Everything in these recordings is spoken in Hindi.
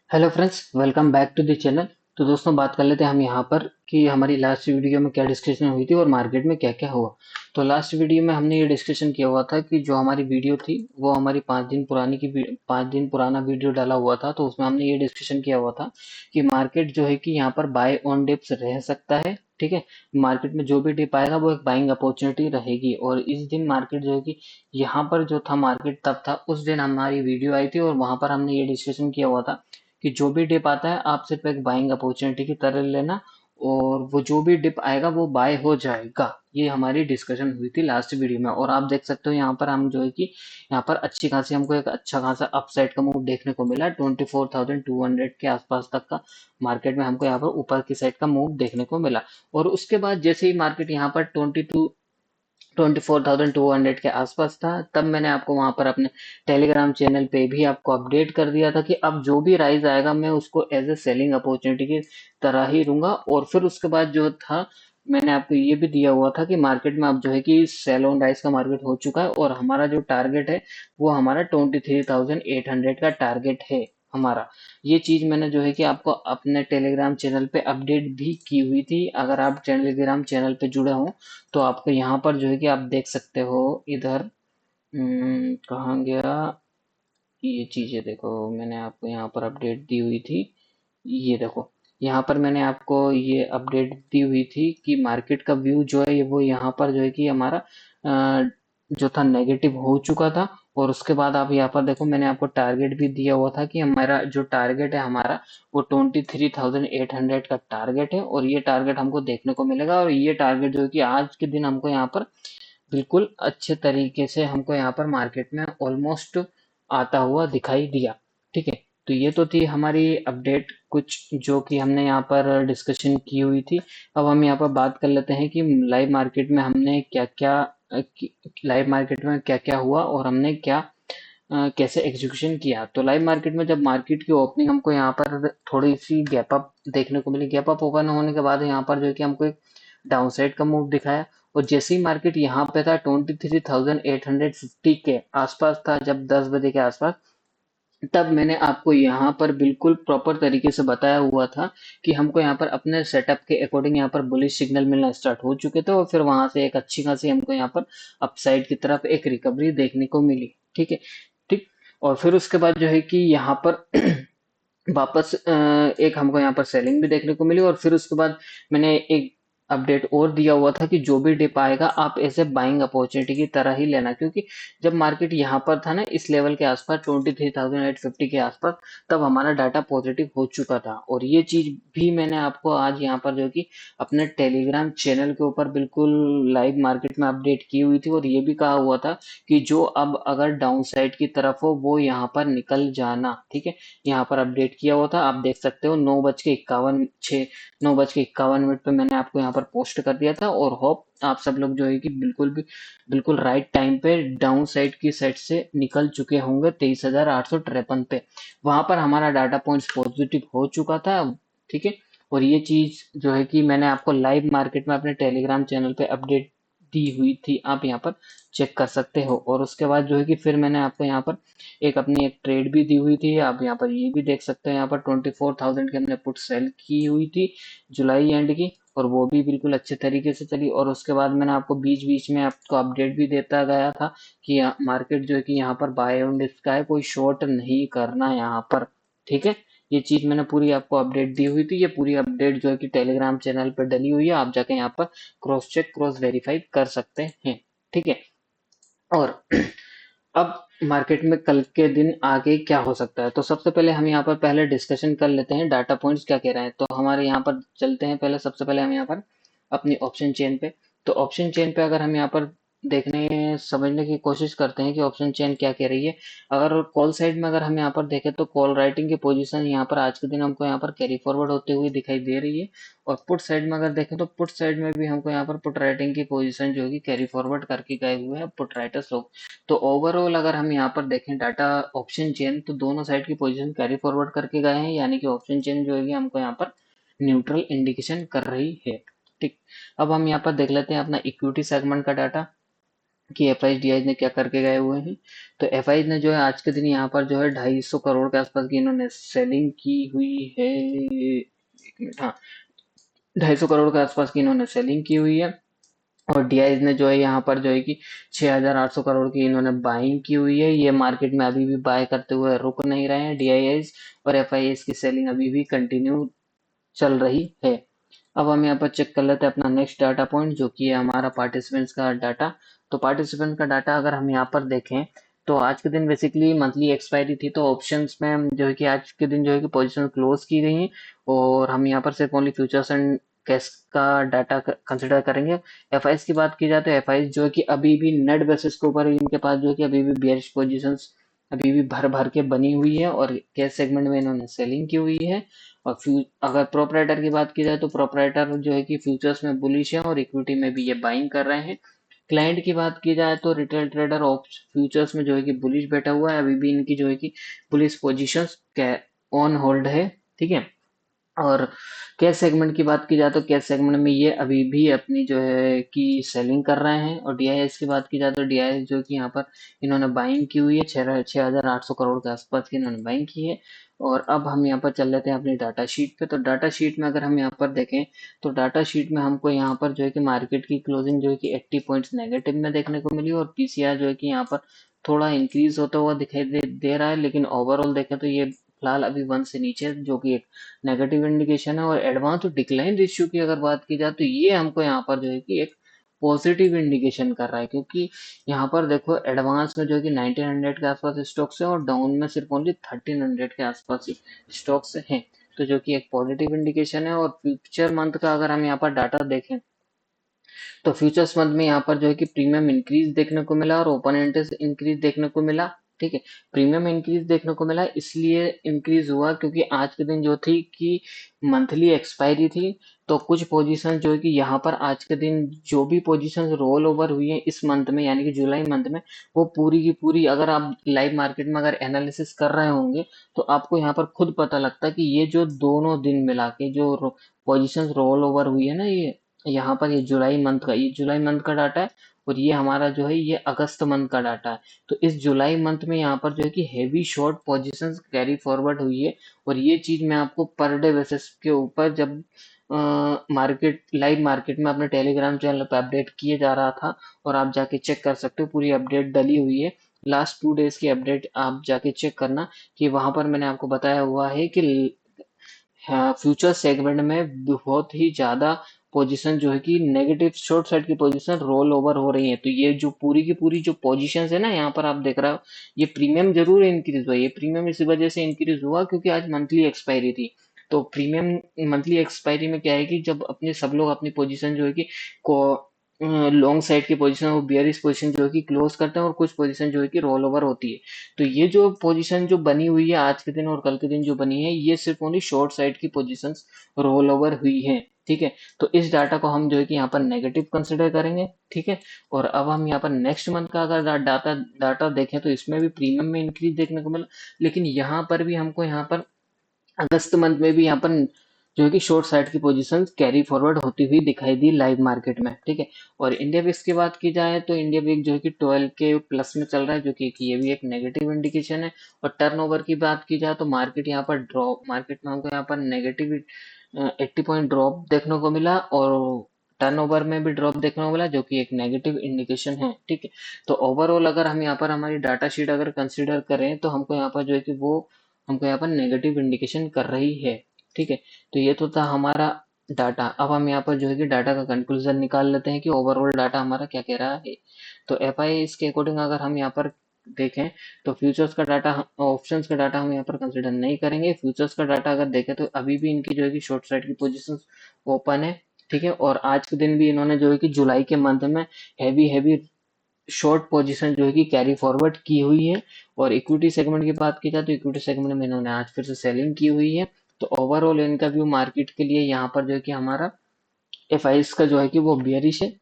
Hello friends, welcome back to the channel. तो दोस्तों, बात कर लेते हैं हम यहाँ पर कि हमारी लास्ट वीडियो में क्या डिस्कशन हुई थी और मार्केट में क्या क्या हुआ। तो लास्ट वीडियो में हमने ये डिस्कशन किया हुआ था कि जो हमारी वीडियो थी वो हमारी 5 दिन पुरानी 5 दिन पुराना वीडियो डाला हुआ था। तो उसमें हमने ये डिस्कशन किया हुआ था कि मार्केट जो है कि यहाँ पर बाय ऑन डिप्स रह सकता है। ठीक है, मार्केट में जो भी डिप आएगा वो एक बाइंग अपॉर्चुनिटी रहेगी। और इस दिन मार्केट जो है कि यहाँ पर जो था मार्केट तब था, उस दिन हमारी वीडियो आई थी और वहां पर हमने ये डिस्कशन किया हुआ था कि जो भी डिप आता है आप सिर्फ एक बाइंग अपॉर्चुनिटी की तरह लेना, और वो जो भी डिप आएगा वो बाय हो जाएगा। ये हमारी डिस्कशन हुई थी लास्ट वीडियो में। और आप देख सकते हो यहाँ पर हम जो है कि यहाँ पर अच्छी खासी हमको एक अच्छा खासा अपसाइड का मूव देखने को मिला। 24,200 के आसपास तक का मार्केट में हमको यहाँ पर ऊपर की साइड का मूव देखने को मिला। और उसके बाद जैसे ही मार्केट यहाँ पर 24,200 के आसपास था, तब मैंने आपको वहां पर अपने टेलीग्राम चैनल पे भी आपको अपडेट कर दिया था कि अब जो भी राइज आएगा मैं उसको एज ए सेलिंग अपॉर्चुनिटी की तरह ही लूंगा। और फिर उसके बाद जो था, मैंने आपको ये भी दिया हुआ था कि मार्केट में अब जो है कि सेल ऑन राइज का मार्केट हो चुका है और हमारा जो टारगेट है वो हमारा 23,800 का टारगेट है हमारा। ये चीज मैंने जो है कि आपको अपने टेलीग्राम चैनल पे अपडेट भी की हुई थी। अगर आप टेलीग्राम चैनल पे जुड़े हो तो आपको यहाँ पर जो है कि आप देख सकते हो इधर। कहाँ गया ये चीजें? देखो, मैंने आपको यहाँ पर अपडेट दी हुई थी। ये देखो, यहाँ पर मैंने आपको ये अपडेट दी हुई थी कि मार्केट का व्यू जो है वो यहाँ पर जो है कि हमारा जो था नेगेटिव हो चुका था। और उसके बाद आप यहाँ पर देखो, मैंने आपको टारगेट भी दिया हुआ था कि हमारा जो टारगेट है हमारा वो 23,800 का टारगेट है। और ये टारगेट हमको देखने को मिलेगा। और ये टारगेट जो है कि आज के दिन हमको यहाँ पर बिल्कुल अच्छे तरीके से हमको यहाँ पर मार्केट में ऑलमोस्ट आता हुआ दिखाई दिया। ठीक है, तो ये तो थी हमारी अपडेट कुछ जो कि हमने यहाँ पर डिस्कशन की हुई थी। अब हम यहाँ पर बात कर लेते हैं कि लाइव मार्केट में हमने क्या क्या लाइव मार्केट में क्या क्या हुआ और हमने क्या कैसे एग्जीक्यूशन किया। तो लाइव मार्केट में जब मार्केट की ओपनिंग हमको यहाँ पर थोड़ी सी गैप अप देखने को मिली, गैप अप ओपन होने के बाद यहाँ पर जो है कि हमको एक डाउन साइड का मूव दिखाया। और जैसे ही मार्केट यहाँ पे था 23,850 के आसपास था, जब 10 बजे के आसपास, तब मैंने आपको यहाँ पर बिल्कुल प्रॉपर तरीके से बताया हुआ था कि हमको यहाँ पर अपने सेटअप के अकॉर्डिंग यहाँ पर बुलिश सिग्नल मिलना स्टार्ट हो चुके थे। और फिर वहां से एक अच्छी खासी हमको यहाँ पर अपसाइड की तरफ एक रिकवरी देखने को मिली। ठीक है, ठीक। और फिर उसके बाद जो है कि यहाँ पर वापस एक हमको यहाँ पर सेलिंग भी देखने को मिली। और फिर उसके बाद मैंने एक अपडेट और दिया हुआ था कि जो भी डिप आएगा आप ऐसे बाइंग अपॉर्चुनिटी की तरह ही लेना, क्योंकि जब मार्केट यहाँ पर था ना इस लेवल के आसपास 23,850 के आसपास, तब हमारा डाटा पॉजिटिव हो चुका था। और ये चीज भी मैंने आपको आज यहाँ पर जो कि अपने टेलीग्राम चैनल के ऊपर बिल्कुल लाइव मार्केट में अपडेट की हुई थी। और ये भी कहा हुआ था कि जो अब अगर डाउन साइड की तरफ हो वो यहाँ पर निकल जाना। ठीक है, यहाँ पर अपडेट किया हुआ था, आप देख सकते हो 9:51 पे मैंने आपको यहाँ पर पोस्ट कर दिया था। और होप आप सब लोग जो है कि बिल्कुल राइट टाइम पे डाउन साइड की साइड से निकल चुके होंगे 23,853 पे। वहां पर हमारा डाटा पॉइंट्स पॉजिटिव हो चुका था। ठीक है, और ये चीज जो है कि मैंने आपको लाइव मार्केट में अपने टेलीग्राम चैनल पे अपडेट दी हुई थी, आप यहाँ पर चेक कर सकते हो। और उसके बाद जो है कि फिर मैंने आपको यहाँ पर एक अपनी एक ट्रेड भी दी हुई थी, आप यहाँ पर ये भी देख सकते हैं। यहाँ पर 24,000 की हमने पुट सेल की हुई थी जुलाई एंड की, और वो भी बिल्कुल अच्छे तरीके से चली। और उसके बाद मैंने आपको बीच बीच में आपको अपडेट भी देता गया था कि मार्केट जो है कि यहाँ पर बाय ऑन डिप्स का है, कोई शॉर्ट नहीं करना यहाँ पर। ठीक है, ये चीज मैंने पूरी आपको अपडेट दी हुई थी। ये पूरी अपडेट जो है कि टेलीग्राम चैनल पर डली हुई है, आप जाके यहाँ पर क्रॉस चेक क्रॉस वेरीफाई कर सकते हैं। ठीक है, और अब मार्केट में कल के दिन आगे क्या हो सकता है, तो सबसे पहले हम यहाँ पर पहले डिस्कशन कर लेते हैं डाटा पॉइंट्स क्या कह रहे हैं। तो हमारे यहाँ पर चलते हैं, पहले सबसे पहले हम यहाँ पर अपनी ऑप्शन चेन पे। तो ऑप्शन चेन पे अगर हम यहाँ पर देखने समझने की कोशिश करते हैं कि ऑप्शन चेन क्या कह रही है। अगर कॉल साइड में अगर हम यहाँ पर देखें तो कॉल राइटिंग की पोजीशन यहाँ पर आज के दिन हमको यहाँ पर कैरी फॉरवर्ड होते हुए दिखाई दे रही है। और पुट साइड में अगर देखें तो पुट साइड में भी हमको यहाँ पर पुट राइटिंग की पोजीशन जो है कैरी फॉरवर्ड करके गए हुए हैं पुट राइटर्स लोग। तो ओवरऑल अगर हम यहाँ पर देखें डाटा ऑप्शन चेन, तो दोनों साइड की पोजीशन कैरी फॉरवर्ड करके गए हैं, यानी कि ऑप्शन चेन जो है हमको यहाँ पर न्यूट्रल इंडिकेशन कर रही है। ठीक, अब हम यहाँ पर देख लेते हैं अपना इक्विटी सेगमेंट का डाटा। कि एफआईज डीआईज ने क्या करके गए हुए हैं। तो एफआईज ने जो है आज के दिन यहाँ पर जो है 250 करोड़ के आसपास की इन्होंने सेलिंग की हुई है। एक मिनट, हाँ, 250 करोड़ के आसपास की इन्होंने सेलिंग की हुई है। और डीआईज ने जो है यहाँ पर जो है कि 6,800 करोड़ की इन्होंने बाइंग की हुई है। ये मार्केट में अभी भी बाय करते हुए रुक नहीं रहे हैं डीआईआईज, और एफआईएस की सेलिंग अभी भी कंटिन्यू चल रही है। अब हम यहाँ पर चेक कर लेते हैं अपना नेक्स्ट डाटा पॉइंट, जो कि है हमारा पार्टिसिपेंट्स का डाटा। तो पार्टिसिपेंट का डाटा अगर हम यहाँ पर देखें, तो आज के दिन बेसिकली मंथली एक्सपायरी थी, तो ऑप्शंस में हम जो है कि आज के दिन जो है कि पोजीशन क्लोज की गई हैं। और हम यहाँ पर सिर्फ ओनली फ्यूचर्स एंड कैश का डाटा कंसिडर करेंगे। एफआईएस की बात की जाए तो एफआईएस जो है कि अभी भी नेट बेसिस के ऊपर इनके पास जो है कि अभी भी बेयरिश पोजीशंस अभी भी भर भर के बनी हुई है, और कैश सेगमेंट में इन्होंने सेलिंग की हुई है। और अगर प्रोपराइटर की बात की जाए तो प्रोपराइटर जो है कि फ्यूचर्स में बुलिश है और इक्विटी में भी ये बाइंग कर रहे हैं। क्लाइंट की बात की जाए तो रिटेल ट्रेडर फ्यूचर्स में जो है कि बुलिश बैठा हुआ है, अभी भी इनकी जो है कि बुलिश पोजीशंस ऑन होल्ड है। ठीक है। और कैश सेगमेंट की बात की जाए तो कैश सेगमेंट में ये अभी भी अपनी जो है कि सेलिंग कर रहे हैं। और डीआईएस की बात की जाए तो डीआईएस जो कि यहाँ पर इन्होंने बाइंग की हुई है, 6,800 करोड़ के आसपास की इन्होंने बाइंग की है। और अब हम यहाँ पर चल लेते हैं अपनी डाटा शीट पे। तो डाटा शीट में अगर हम यहाँ पर देखें, तो डाटा शीट में हमको यहाँ पर जो है कि मार्केट की क्लोजिंग जो है कि 80 पॉइंट्स नेगेटिव में देखने को मिली, और पीसीआर जो है कि यहाँ पर थोड़ा इंक्रीज होता हुआ दिखाई दे रहा है। लेकिन ओवरऑल देखें तो ये फिलहाल अभी 1 से नीचे है, जो कि एक नेगेटिव इंडिकेशन है। और एडवांस और डिक्लाइन रेशियो की अगर बात की जाए तो ये हमको यहाँ पर जो है कि एक पॉजिटिव इंडिकेशन कर रहा है, क्योंकि यहाँ पर देखो एडवांस में जो है कि 1900 के आसपास स्टॉक्स है, और डाउन में सिर्फ ओनली 1300 के आसपास ही स्टॉक्स हैं। तो जो कि एक पॉजिटिव इंडिकेशन है। और फ्यूचर मंथ का अगर हम यहाँ पर डाटा देखें, तो फ्यूचर्स मंथ में यहाँ पर जो है कि प्रीमियम इंक्रीज देखने को मिला और ओपन इंटरेस्ट इंक्रीज देखने को मिला। ठीक है। प्रीमियम इंक्रीज देखने को मिला इसलिए इंक्रीज हुआ क्योंकि आज के दिन जो थी कि मंथली एक्सपायरी थी। तो कुछ पोजीशन जो है कि यहाँ पर आज के दिन जो भी पोजीशन रोल ओवर हुई है इस मंथ में, यानी कि जुलाई मंथ में, वो पूरी की पूरी अगर आप लाइव मार्केट में अगर एनालिसिस कर रहे होंगे, तो आपको यहाँ पर खुद पता लगता है कि ये जो दोनों दिन मिला के जो पोजीशन रोल ओवर हुई है ना, ये यहाँ पर ये जुलाई मंथ का डाटा है। और ये हमारा जो है ये अगस्त मंथ का डाटा है। तो इस जुलाई मंथ में यहाँ पर जो है कि heavy short positions carry forward हुई है। और ये चीज मैं आपको पर डे बेसिस के ऊपर जब मार्केट लाइव मार्केट में अपने टेलीग्राम चैनल पर अपडेट किए जा रहा था, और आप जाके चेक कर सकते हो, पूरी अपडेट डली हुई है। लास्ट 2 डेज की अपडेट आप जाके चेक करना, कि वहां पर मैंने आपको बताया हुआ है कि हाँ, फ्यूचर सेगमेंट में बहुत ही ज्यादा पोजीशन जो है कि नेगेटिव शॉर्ट साइड की पोजीशन रोल ओवर हो रही है। तो ये जो पूरी की पूरी जो पोजीशन है ना, यहाँ पर आप देख रहे हो, ये प्रीमियम जरूर इंक्रीज हुआ। ये प्रीमियम इसी वजह से इंक्रीज हुआ क्योंकि आज मंथली एक्सपायरी थी। तो प्रीमियम मंथली एक्सपायरी में क्या है कि जब अपने सब लोग अपनी पोजीशन जो है कि लॉन्ग साइड की पोजीशन, वो बियरिश पोजीशन जो है कि क्लोज करते हैं, और कुछ पोजीशन जो है कि रोल ओवर होती है। तो ये जो पोजीशन जो बनी हुई है आज के दिन और कल के दिन जो बनी है, ये सिर्फ ओनली शॉर्ट साइड की पोजीशंस रोल ओवर हुई है। ठीक है। तो इस डाटा को हम जो है कि यहाँ पर नेगेटिव कंसिडर करेंगे। ठीक है। और अब हम यहाँ पर नेक्स्ट मंथ का अगर डाटा डाटा देखें, तो इसमें भी प्रीमियम में इंक्रीज देखने को मिला। लेकिन यहाँ पर भी हमको यहाँ पर अगस्त मंथ में भी यहाँ पर जो है कि शॉर्ट साइड की पोजीशन कैरी फॉरवर्ड होती हुई दिखाई दी लाइव मार्केट में। ठीक है। और इंडिया विक्स की बात की जाए तो इंडिया विक्स जो है कि 12 के प्लस में चल रहा है, जो कि ये भी एक नेगेटिव इंडिकेशन है। और टर्नओवर की बात की जाए तो मार्केट में हमको यहाँ पर नेगेटिव 80 पॉइंट ड्रॉप देखने को मिला, और टर्नओवर में भी ड्रॉप देखने को मिला, जो कि एक नेगेटिव इंडिकेशन है। ठीक है। तो ओवरऑल अगर हम यहाँ पर हमारी डाटा शीट अगर कंसीडर करें, तो हमको यहाँ पर जो है कि वो हमको यहाँ पर नेगेटिव इंडिकेशन कर रही है। ठीक है। तो ये तो था हमारा डाटा। अब हम यहाँ पर जो है कि डाटा का कंक्लूजन निकाल लेते हैं कि ओवरऑल डाटा हमारा क्या कह रहा है। तो एफआई इसके अकॉर्डिंग अगर हम यहाँ पर देखें, तो फ्यूचर्स का डाटा, ऑप्शंस का डाटा हम यहाँ पर कंसिडर नहीं करेंगे। फ्यूचर्स का डाटा अगर देखें तो अभी भी इनकी जो है कि शॉर्ट साइड की पोजीशन ओपन है। ठीक है। और आज के दिन भी इन्होंने जो है कि जुलाई के मंथ में हैवी हैवी शॉर्ट पोजीशन जो है कि कैरी फॉरवर्ड की हुई है। और इक्विटी सेगमेंट की बात की जाए तो इक्विटी सेगमेंट में इन्होंने आज फिर से सेलिंग की हुई है। तो ओवरऑल इनका व्यू मार्केट के लिए यहाँ पर जो है कि हमारा एफआईएस का जो है कि वो बियरिश है।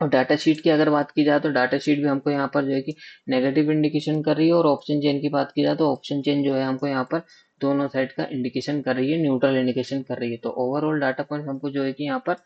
और डाटा शीट की अगर बात की जाए तो डाटा शीट भी हमको यहाँ पर जो है कि नेगेटिव इंडिकेशन कर रही है। और ऑप्शन चेन की बात की जाए तो ऑप्शन चेन जो है हमको यहाँ पर दोनों साइड का इंडिकेशन कर रही है, न्यूट्रल इंडिकेशन कर रही है। तो ओवरऑल डाटा पॉइंट हमको जो है कि यहाँ पर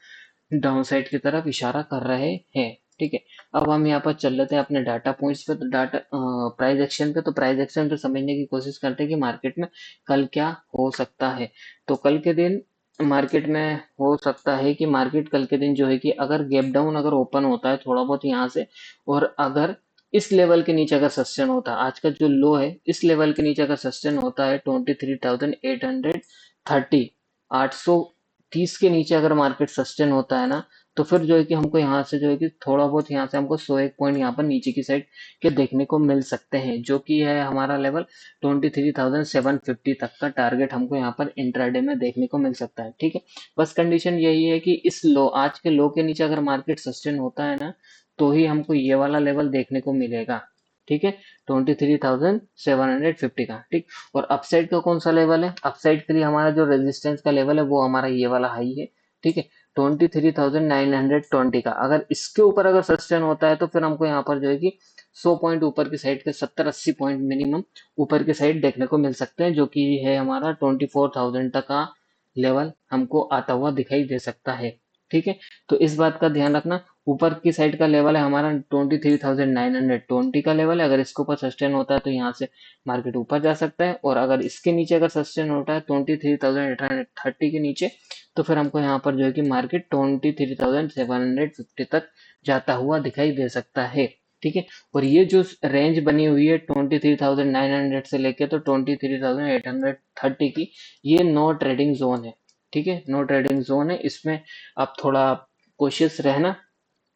डाउन साइड की तरफ इशारा कर रहे हैं। ठीक है। अब हम यहाँ पर चल लेते हैं अपने डाटा पॉइंट्स पे, तो डाटा प्राइस एक्शन पे। तो प्राइस एक्शन पे समझने की कोशिश करते हैं कि मार्केट में कल क्या हो सकता है। तो कल के दिन मार्केट में हो सकता है कि मार्केट कल के दिन जो है कि अगर गैप डाउन अगर ओपन होता है थोड़ा बहुत यहाँ से, और अगर इस लेवल के नीचे अगर सस्टेन होता है, आज का जो लो है इस लेवल के नीचे अगर सस्टेन होता है 23,830, 830 के नीचे अगर मार्केट सस्टेन होता है ना, तो फिर जो है कि हमको यहाँ से जो है कि थोड़ा बहुत यहाँ से हमको 101 पॉइंट यहाँ पर नीचे की साइड के देखने को मिल सकते हैं, जो कि है हमारा लेवल 23,750 तक का टारगेट हमको यहाँ पर इंट्राडे में देखने को मिल सकता है। ठीक है, बस कंडीशन यही है कि इस लो, आज के लो के नीचे अगर मार्केट सस्टेन होता है ना, तो ही हमको ये वाला लेवल देखने को मिलेगा। ठीक है, 23,750 का। ठीक, और अपसाइड का कौन सा लेवल है? अपसाइड के लिए हमारा जो रेजिस्टेंस का लेवल है वो हमारा ये वाला हाई है। ठीक है, 23,920 का। अगर इसके ऊपर अगर सस्टेन होता है तो फिर हमको यहाँ पर जो है कि 100 पॉइंट ऊपर की साइड के 70-80 पॉइंट मिनिमम ऊपर की साइड देखने को मिल सकते हैं, जो कि है हमारा 24,000 तक का लेवल हमको आता हुआ दिखाई दे सकता है। ठीक है, तो इस बात का ध्यान रखना। ऊपर की साइड का लेवल है हमारा 23,920 का लेवल है। अगर इसके ऊपर सस्टेन होता है तो यहाँ से मार्केट ऊपर जा सकता है, और अगर इसके नीचे अगर सस्टेन होता है 23,830 के नीचे, तो फिर हमको यहाँ पर जो है कि मार्केट 23,750 तक जाता हुआ दिखाई दे सकता है। ठीक है, और ये जो रेंज बनी हुई है 23,900 से लेके तो 23,830 की, ये नो ट्रेडिंग जोन है। ठीक है, नो ट्रेडिंग जोन है, इसमें आप थोड़ा कोशिश रहना।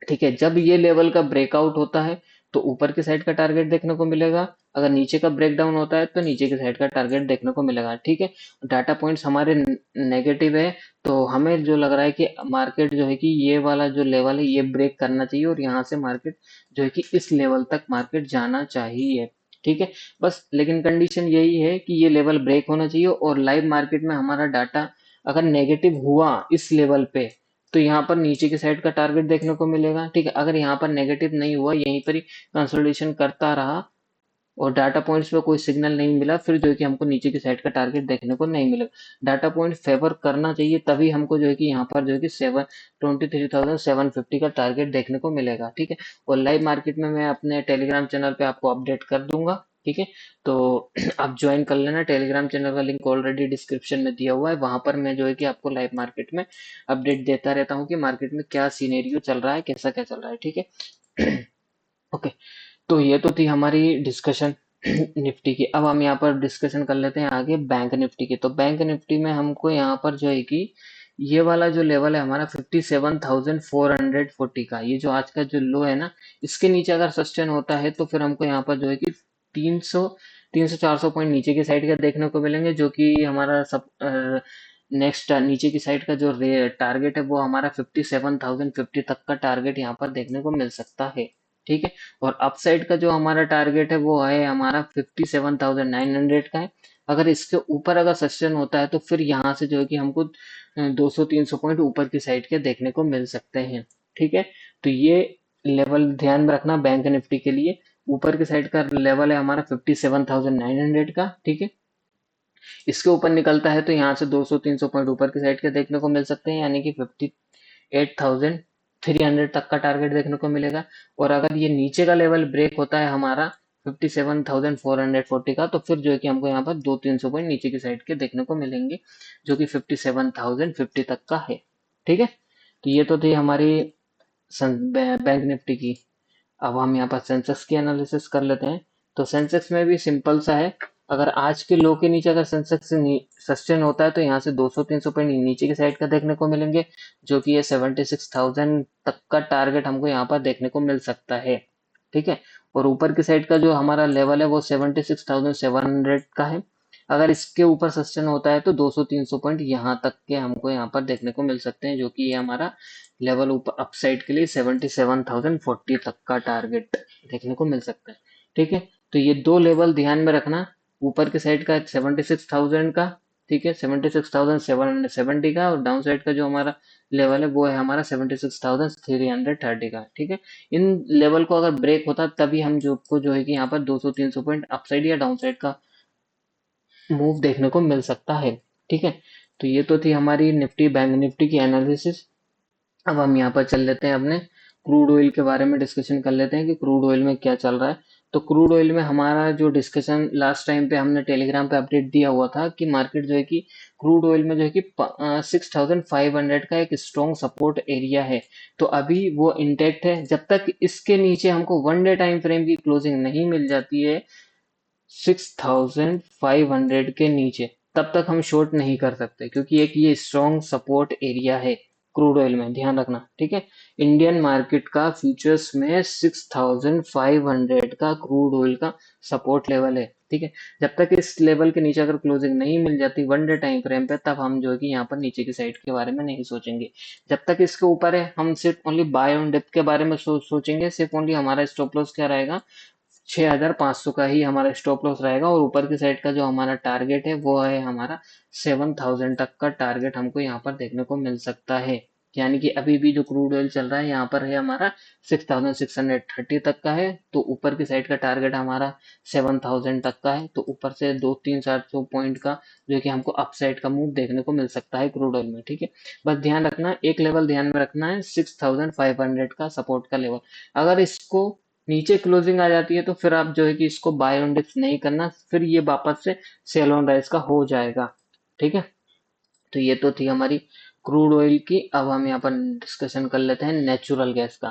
ठीक है, जब ये लेवल का ब्रेकआउट होता है तो ऊपर की साइड का टारगेट देखने को मिलेगा, अगर नीचे का ब्रेकडाउन होता है तो नीचे की साइड का टारगेट देखने को मिलेगा। ठीक है, डाटा पॉइंट्स हमारे नेगेटिव है, तो हमें जो लग रहा है कि मार्केट जो है कि ये वाला जो लेवल है ये ब्रेक करना चाहिए, और यहाँ से मार्केट जो है कि इस लेवल तक मार्केट जाना चाहिए। ठीक है, बस लेकिन कंडीशन यही है कि ये लेवल ब्रेक होना चाहिए, और लाइव मार्केट में हमारा डाटा अगर नेगेटिव हुआ इस लेवल पे, तो यहाँ पर नीचे की साइड का टारगेट देखने को मिलेगा। ठीक है, अगर यहाँ पर नेगेटिव नहीं हुआ, यहीं पर ही कंसोलिडेशन करता रहा और डाटा पॉइंट्स पे कोई सिग्नल नहीं मिला, फिर जो है कि हमको नीचे की साइड का टारगेट देखने को नहीं मिलेगा। डाटा पॉइंट फेवर करना चाहिए, तभी हमको जो है कि यहाँ पर जो है कि 23,750 का टारगेट देखने को मिलेगा। ठीक है, और लाइव मार्केट में मैं अपने टेलीग्राम चैनल पे आपको अपडेट कर दूंगा। ठीक है, तो आप ज्वाइन कर लेना, टेलीग्राम चैनल का लिंक ऑलरेडी डिस्क्रिप्शन में दिया हुआ है, वहां पर मैं जो है कि आपको लाइव मार्केट में अपडेट देता रहता हूँ कि मार्केट में क्या सीनेरियो चल रहा है, कैसा क्या चल रहा है। ठीक है ओके, तो ये तो थी हमारी डिस्कशन निफ्टी की। अब हम यहाँ पर डिस्कशन कर लेते हैं आगे बैंक निफ्टी की। तो बैंक निफ्टी में हमको यहाँ पर जो है कि ये वाला जो लेवल है हमारा 57,440 का, ये जो आज का जो लो है ना, इसके नीचे अगर सस्टेन होता है तो फिर हमको यहाँ पर जो है कि 300 400 पॉइंट नीचे की साइड का देखने को मिलेंगे, जो कि हमारा सब नेक्स्ट नीचे की साइड का जो टारगेट है वो हमारा 57,050 तक का टारगेट यहाँ पर देखने को मिल सकता है। ठीक है, और अपसाइड का जो हमारा टारगेट है वो है हमारा 57,900 का है। अगर इसके ऊपर अगर सस्टेन होता है तो फिर यहाँ से जो है कि हमको 200-300 पॉइंट ऊपर की साइड के देखने को मिल सकते हैं। ठीक है, तो ये लेवल ध्यान में रखना बैंक निफ्टी के लिए। ऊपर की साइड का लेवल है हमारा 57,900 का। ठीक है, इसके ऊपर निकलता है तो यहाँ से 200-300 पॉइंट ऊपर की साइड के देखने को मिल सकते हैं, यानी कि 58,300 तक का टारगेट देखने को मिलेगा। और अगर ये नीचे का लेवल ब्रेक होता है हमारा 57,440 का, तो फिर जो है कि हमको यहाँ पर 200-300 पॉइंट नीचे की साइड के देखने को मिलेंगे, जो कि 57,050 तक का है। ठीक है, तो ये तो थी हमारी बैंक निफ्टी की। अब हम यहाँ पर सेंसेक्स की एनालिसिस कर लेते हैं। तो सेंसेक्स में भी सिंपल सा है, अगर आज के लो के नीचे अगर सेंसेक्स सस्टेन होता है तो यहाँ से 200-300 पॉइंट नीचे की साइड का देखने को मिलेंगे, जो कि ये 76,000 तक का टारगेट हमको यहाँ पर देखने को मिल सकता है। ठीक है, और ऊपर की साइड का जो हमारा लेवल है वो 76,700 का है। अगर इसके ऊपर सस्टेन होता है तो 200-300 पॉइंट यहाँ तक के हमको यहाँ पर देखने को मिल सकते हैं, जो कि ये हमारा लेवल ऊपर अपसाइड के लिए 77,040 तक का टारगेट देखने को मिल सकता है। ठीक है, तो ये दो लेवल ध्यान में रखना, ऊपर के साइड का 76,000 का, ठीक है, 76,770 का, और डाउन साइड का जो हमारा लेवल है वो है हमारा 76,330 का। ठीक है, इन लेवल को अगर ब्रेक होता तभी हम जो है कि यहाँ पर 200-300 पॉइंट अपसाइड या डाउन साइड का मूव देखने को मिल सकता है। ठीक है, तो ये तो थी हमारी निफ्टी बैंक निफ्टी की एनालिसिस। अब हम यहाँ पर चल लेते हैं अपने क्रूड ऑयल के बारे में डिस्कशन कर लेते हैं कि क्रूड ऑयल में क्या चल रहा है। तो क्रूड ऑयल में हमारा जो डिस्कशन लास्ट टाइम पे हमने टेलीग्राम पे अपडेट दिया हुआ था कि मार्केट जो है कि क्रूड ऑयल में जो है कि 6500 का एक स्ट्रॉन्ग सपोर्ट एरिया है। तो अभी वो इंटैक्ट है, जब तक इसके नीचे हमको वन डे टाइम फ्रेम की क्लोजिंग नहीं मिल जाती है 6500 के नीचे, तब तक हम शॉर्ट नहीं कर सकते, क्योंकि एक ये स्ट्रॉन्ग सपोर्ट एरिया है क्रूड ऑयल में, ध्यान रखना, ठीक है। इंडियन मार्केट का फ्यूचर्स में 6500 का क्रूड ऑयल का सपोर्ट लेवल है, ठीक है। जब तक इस लेवल के नीचे अगर क्लोजिंग नहीं मिल जाती वन डे टाइम फ्रेम पे, तब हम जो है कि यहाँ पर नीचे की साइड के बारे में नहीं सोचेंगे। जब तक इसके ऊपर है, हम सिर्फ ओनली बाय ऑन डिप के बारे में सोचेंगे। सिर्फ ओनली हमारा स्टॉप लॉस क्या रहेगा, 6500 का ही हमारा स्टॉप लॉस रहेगा, और ऊपर की साइड का जो हमारा टारगेट है वो है हमारा 7000 तक का टारगेट हमको यहाँ पर देखने को मिल सकता है। यानी कि अभी भी जो क्रूड ऑयल चल रहा है यहाँ पर है हमारा 6630 तक का है, तो ऊपर की साइड का टारगेट हमारा 7000 तक का है। तो ऊपर से 2-3-400 पॉइंट का जो कि हमको अपसाइड का मूव देखने को मिल सकता है क्रूड ऑयल में, ठीक है। बस ध्यान रखना, एक लेवल ध्यान में रखना है, 6500 का सपोर्ट का लेवल। अगर इसको नीचे क्लोजिंग आ जाती है तो फिर आप जो है कि इसको बाय ऑन डिप्स नहीं करना, फिर ये वापस से सेल ऑन राइज का हो जाएगा, ठीक है। तो ये तो थी हमारी क्रूड ऑयल की। अब हम यहाँ पर डिस्कशन कर लेते हैं नेचुरल गैस का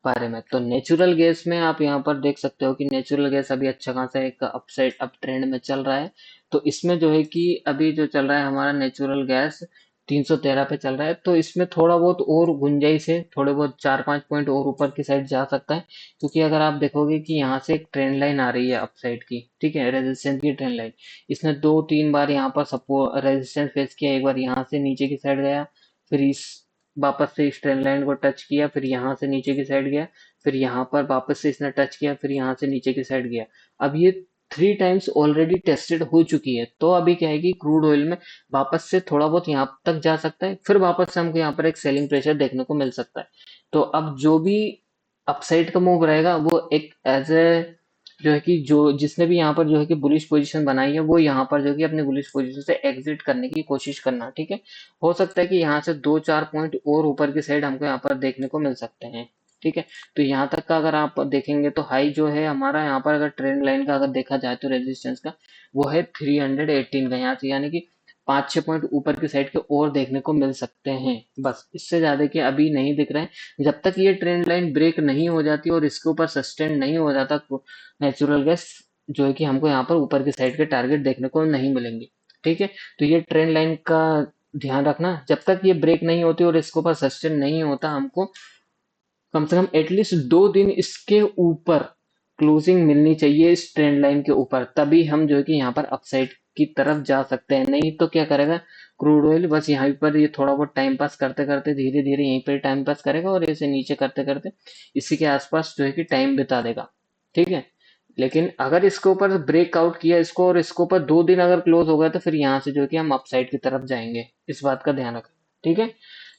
बारे में। तो नेचुरल गैस में आप यहाँ पर देख सकते हो कि नेचुरल गैस अभी अच्छा खासा एक अपसाइड अप ट्रेंड में चल रहा है। तो इसमें जो है कि अभी जो चल रहा है हमारा नेचुरल गैस 313 पे चल रहा है, तो इसमें थोड़ा बहुत और गुंजाइश है, थोड़े बहुत 4-5 पॉइंट और ऊपर की साइड जा सकता है। क्योंकि अगर आप देखोगे कि यहाँ से एक ट्रेंड लाइन आ रही है अपसाइड की, ठीक है, रेजिस्टेंस की ट्रेंड लाइन। इसने 2-3 बार यहाँ पर सपोर्ट रेजिस्टेंस फेस किया, एक बार यहाँ से नीचे की साइड गया, फिर इस वापस से इस ट्रेंड लाइन को टच किया, फिर यहाँ से नीचे की साइड गया, फिर यहाँ पर वापस से इसने टच किया, फिर यहाँ से नीचे की साइड गया। अब ये 3 टाइम्स ऑलरेडी टेस्टेड हो चुकी है, तो अभी क्या है कि क्रूड ऑयल में वापस से थोड़ा बहुत यहाँ तक जा सकता है, फिर वापस से हमको यहाँ पर एक सेलिंग प्रेशर देखने को मिल सकता है। तो अब जो भी अपसाइड का मूव रहेगा वो एक एज ए जो है कि जो जिसने भी यहाँ पर जो है कि बुलिश पोजीशन बनाई है, वो यहाँ पर जो है कि अपनी बुलिश पोजीशन से एग्जिट करने की कोशिश करना, ठीक है। हो सकता है कि यहाँ से 2-4 पॉइंट और ऊपर की साइड हमको यहाँ पर देखने को मिल सकते हैं, ठीक है। तो यहाँ तक का अगर आप देखेंगे तो हाई जो है हमारा यहाँ पर, अगर ट्रेंड लाइन का अगर देखा जाए तो रेजिस्टेंस का वो है 318 का, यहाँ से यानी कि 5-6 पॉइंट ऊपर की साइड के और देखने को मिल सकते हैं। बस इससे ज्यादा के अभी नहीं दिख रहे हैं। जब तक ये ट्रेंड लाइन ब्रेक नहीं हो जाती और इसके ऊपर सस्टेन नहीं हो जाता नेचुरल गैस, जो है कि हमको यहाँ पर ऊपर की साइड के टारगेट देखने को नहीं मिलेंगे, ठीक है। तो ये ट्रेंड लाइन का ध्यान रखना, जब तक ये ब्रेक नहीं होती और इसके ऊपर सस्टेन नहीं होता, हमको कम से कम एटलीस्ट 2 दिन इसके ऊपर क्लोजिंग मिलनी चाहिए इस ट्रेंड लाइन के ऊपर, तभी हम जो है कि यहाँ पर अपसाइड की तरफ जा सकते हैं। नहीं तो क्या करेगा क्रूड ऑयल, बस यहाँ पर ये थोड़ा बहुत टाइम पास करते करते धीरे धीरे यहीं पर टाइम पास करेगा, और ऐसे नीचे करते करते इसी के आसपास जो है कि टाइम बिता देगा, ठीक है। लेकिन अगर इसके ऊपर ब्रेकआउट किया इसको, और इसके ऊपर 2 दिन अगर क्लोज हो गया, तो फिर यहाँ से जो है कि हम अपसाइड की तरफ जाएंगे, इस बात का ध्यान रखें, ठीक है।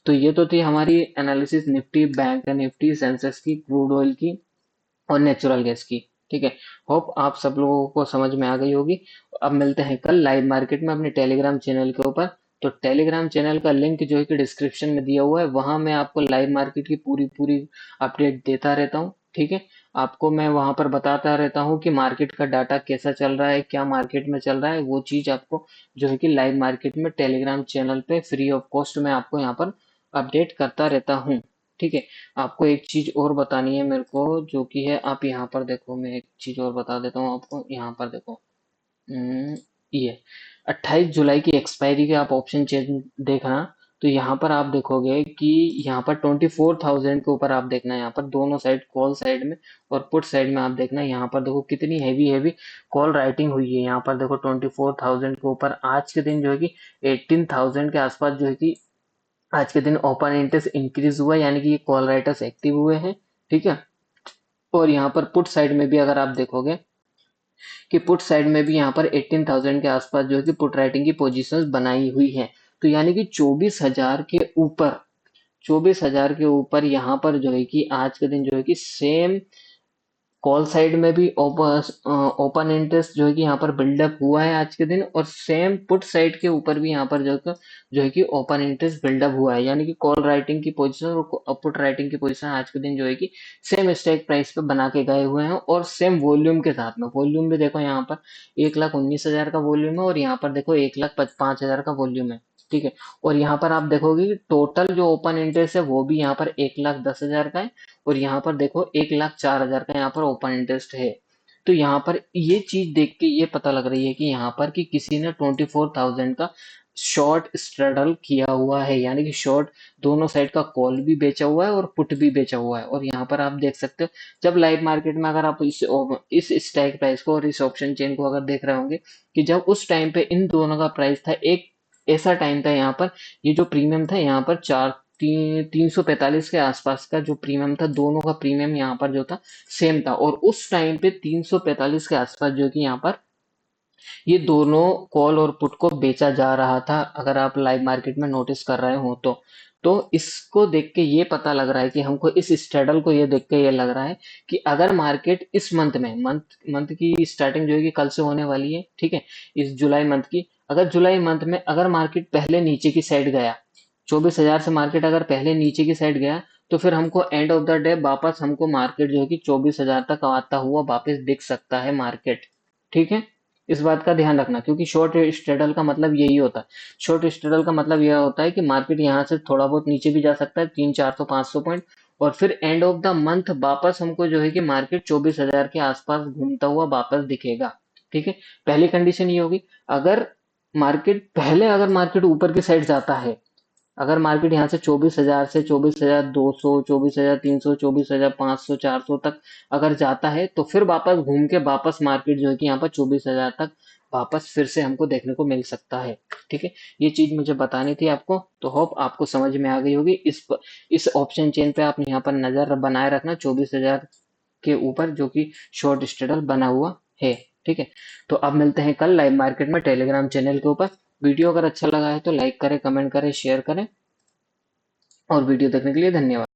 तो ये तो थी हमारी analysis Nifty, bank Nifty, Sensex की, क्रूड ऑयल की और नेचुरल गैस की, ठीक है। होप आप सब लोगों को समझ में आ गई होगी। अब मिलते हैं कल लाइव मार्केट में अपने टेलीग्राम चैनल के ऊपर। तो टेलीग्राम चैनल का लिंक जो है कि डिस्क्रिप्शन में दिया हुआ है, वहां मैं आपको लाइव मार्केट की पूरी पूरी अपडेट देता रहता हूँ, ठीक है। आपको मैं वहां पर बताता रहता हूँ कि मार्केट का डाटा कैसा चल रहा है, क्या मार्केट में चल रहा है, वो चीज आपको जो है कि लाइव मार्केट में टेलीग्राम चैनल पे फ्री ऑफ कॉस्ट में आपको यहाँ पर अपडेट करता रहता हूँ, ठीक है। आपको एक चीज और बतानी है मेरे को, जो कि है, आप यहाँ पर देखो, मैं एक चीज और बता देता हूँ आपको, यहाँ पर देखो। ये 28 जुलाई की एक्सपायरी के आप ऑप्शन चेंज देखना। तो यहाँ पर आप देखोगे कि यहाँ पर 24,000 के ऊपर आप देखना, यहाँ पर दोनों साइड, कॉल साइड में और पुट साइड में आप देखना, यहाँ पर देखो कितनी हैवी हैवी कॉल राइटिंग हुई है। यहाँ पर देखो 24,000 के ऊपर आज के दिन जो है कि 18,000 के आसपास जो है कि आज के दिन ओपन इंटरेस्ट इंक्रीज हुआ है, यानी कि ये कॉल राइटर्स एक्टिव हुए हैं, ठीक है। और यहाँ पर पुट साइड में भी अगर आप देखोगे कि पुट साइड में भी यहाँ पर 18,000 के आसपास जो है कि पुट राइटिंग की पोजीशंस बनाई हुई है। तो यानी कि 24,000 के ऊपर यहाँ पर जो है कि आज के दिन जो है कि सेम कॉल साइड में भी ओपन इंटरेस्ट जो है कि यहाँ पर बिल्डअप हुआ है आज के दिन, और सेम पुट साइड के ऊपर भी यहाँ पर जो है कि ओपन इंटरेस्ट बिल्डअप हुआ है, यानी कि कॉल राइटिंग की पोजीशन और पुट राइटिंग की पोजीशन आज के दिन जो है कि सेम स्ट्राइक प्राइस पे बना के गए हुए हैं, और सेम वॉल्यूम के साथ में। वॉल्यूम भी देखो यहाँ पर 1,19,000 का वॉल्यूम है, और यहाँ पर देखो 1,05,000 का वॉल्यूम है। ठीक है। और यहाँ पर आप देखोगे कि टोटल जो ओपन इंटरेस्ट है वो भी यहाँ पर 1,10,000 का है, और यहाँ पर देखो 1,04,000 का यहाँ पर ओपन इंटरेस्ट है। तो यहाँ पर ये चीज देख के ये पता लग रही है कि यहाँ पर कि किसी ने 24,000 का शॉर्ट स्ट्रैडल किया हुआ है, यानी कि शॉर्ट दोनों साइड का कॉल भी बेचा हुआ है और पुट भी बेचा हुआ है। और यहाँ पर आप देख सकते हो, जब लाइव मार्केट में अगर आप इस स्ट्राइक प्राइस को और इस ऑप्शन चेन को अगर देख रहे होंगे, कि जब उस टाइम पे इन दोनों का प्राइस था, एक ऐसा टाइम था यहाँ पर, ये जो प्रीमियम था यहाँ पर 345 के आसपास का जो प्रीमियम था, दोनों का प्रीमियम यहाँ पर जो था सेम था, और उस टाइम पे 345 के आसपास जो कि यहाँ पर ये दोनों कॉल और पुट को बेचा जा रहा था, अगर आप लाइव मार्केट में नोटिस कर रहे हो तो इसको देख के ये पता लग रहा है कि हमको इस स्ट्रेडल को ये देख के ये लग रहा है कि अगर मार्केट इस मंथ में मंथ की स्टार्टिंग जो है कि कल से होने वाली है, ठीक है, इस जुलाई मंथ की, अगर जुलाई मंथ में अगर मार्केट पहले नीचे की साइड गया, 24,000 से मार्केट अगर पहले नीचे की साइड गया, तो फिर हमको एंड ऑफ द डे वापस हमको मार्केट जो है कि 24,000 तक आता हुआ वापस दिख सकता है मार्केट। ठीक है। इस बात का ध्यान रखना, क्योंकि शॉर्ट स्ट्रेडल का मतलब यही होता है। शॉर्ट स्ट्रेडल का मतलब यह होता है कि मार्केट यहाँ से थोड़ा बहुत नीचे भी जा सकता है, 300-400-500 पॉइंट, और फिर एंड ऑफ द मंथ वापस हमको जो है कि मार्केट 24,000 के आसपास घूमता हुआ वापस दिखेगा। ठीक है। पहली कंडीशन ये होगी, अगर अगर मार्केट ऊपर की साइड जाता है, अगर मार्केट यहाँ से 24,000 से 24,200, 24,300, 24,500, 400 तक अगर जाता है, तो फिर वापस घूम के वापस मार्केट जो है कि यहाँ पर 24,000 तक वापस फिर से हमको देखने को मिल सकता है। ठीक है। ये चीज मुझे बतानी थी आपको, तो होप आपको समझ में आ गई होगी। इस ऑप्शन चेन पे आप यहाँ पर नजर बनाए रखना, 24,000 के ऊपर जो कि शॉर्ट स्ट्रेडल बना हुआ है। ठीक है। तो अब मिलते हैं कल लाइव मार्केट में टेलीग्राम चैनल के ऊपर। वीडियो अगर अच्छा लगा है तो लाइक करें, कमेंट करें, शेयर करें, और वीडियो देखने के लिए धन्यवाद।